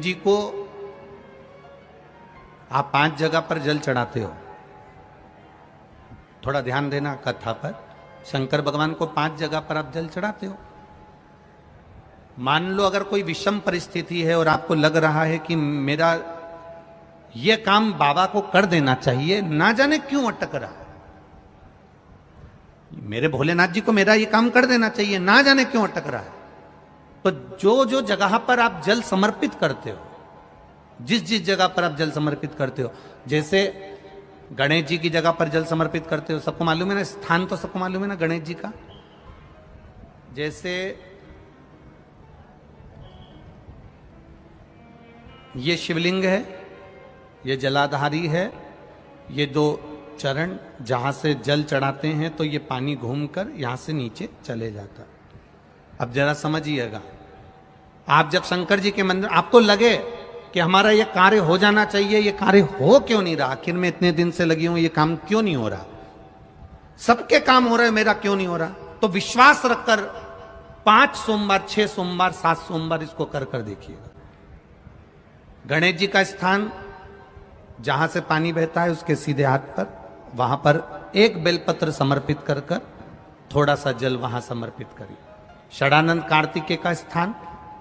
जी को आप 5 जगह पर जल चढ़ाते हो। थोड़ा ध्यान देना कथा पर। शंकर भगवान को 5 जगह पर आप जल चढ़ाते हो। मान लो अगर कोई विषम परिस्थिति है और आपको लग रहा है कि मेरा यह काम बाबा को कर देना चाहिए, ना जाने क्यों अटक रहा है। मेरे भोलेनाथ जी को मेरा ये काम कर देना चाहिए, ना जाने क्यों अटक रहा है। तो जो जो जगह पर आप जल समर्पित करते हो, जिस जिस जगह पर आप जल समर्पित करते हो, जैसे गणेश जी की जगह पर जल समर्पित करते हो, सबको मालूम है ना, स्थान तो सबको मालूम है ना गणेश जी का। जैसे ये शिवलिंग है, ये जलाधारी है, ये 2 चरण जहां से जल चढ़ाते हैं तो ये पानी घूमकर यहां से नीचे चले जाता है। अब जरा समझिएगा, आप जब शंकर जी के मंदिर, आपको लगे कि हमारा ये कार्य हो जाना चाहिए, ये कार्य हो क्यों नहीं रहा, आखिर में इतने दिन से लगी हूं, ये काम क्यों नहीं हो रहा, सबके काम हो रहे, मेरा क्यों नहीं हो रहा, तो विश्वास रखकर 5 सोमवार, 6 सोमवार, 7 सोमवार इसको कर कर देखिएगा। गणेश जी का स्थान जहां से पानी बहता है उसके सीधे हाथ पर, वहां पर एक बेलपत्र समर्पित कर कर थोड़ा सा जल वहां समर्पित करिए। षडानंद कार्तिकेय का स्थान,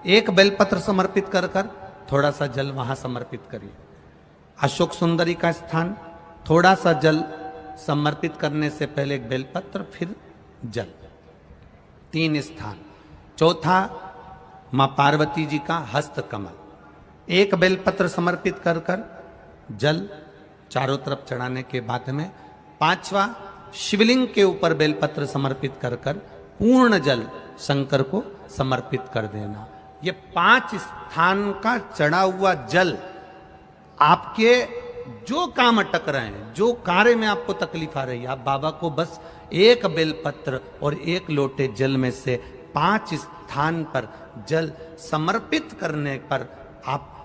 एक बेलपत्र समर्पित कर कर थोड़ा सा जल वहां समर्पित करिए। अशोक सुंदरी का स्थान, थोड़ा सा जल समर्पित करने से पहले एक बेलपत्र, फिर जल। 3 स्थान। चौथा, मां पार्वती जी का हस्त कमल, एक बेलपत्र समर्पित कर कर जल चारों तरफ चढ़ाने के बाद में 5वां, शिवलिंग के ऊपर बेलपत्र समर्पित कर कर पूर्ण जल शंकर को समर्पित कर देना। ये 5 स्थान का चढ़ा हुआ जल आपके जो काम अटक रहे हैं, जो कार्य में आपको तकलीफ आ रही है, आप बाबा को बस एक बेलपत्र और एक लोटे जल में से 5 स्थान पर जल समर्पित करने पर आप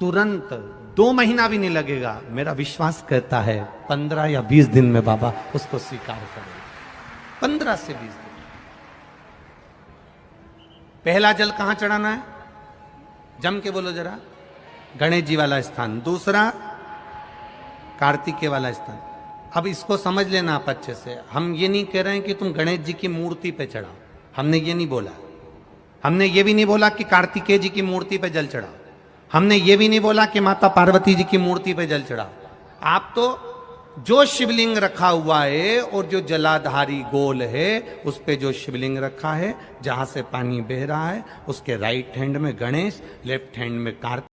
तुरंत 2 महीना भी नहीं लगेगा, मेरा विश्वास कहता है 15 या 20 दिन में बाबा उसको स्वीकार करेंगे। 15 से 20 दिन। पहला जल कहां चढ़ाना है, जम के बोलो जरा, गणेश जी वाला स्थान। दूसरा, कार्तिकेय वाला स्थान। अब इसको समझ लेना आप अच्छे से। हम ये नहीं कह रहे हैं कि तुम गणेश जी की मूर्ति पे चढ़ाओ, हमने ये नहीं बोला। हमने ये भी नहीं बोला कि कार्तिकेय जी की मूर्ति पे जल चढ़ाओ, हमने ये भी नहीं बोला कि माता पार्वती जी की मूर्ति पे जल चढ़ाओ। आप तो जो शिवलिंग रखा हुआ है और जो जलाधारी गोल है उस पे जो शिवलिंग रखा है, जहां से पानी बह रहा है, उसके राइट हैंड में गणेश, लेफ्ट हैंड में कार्तिक।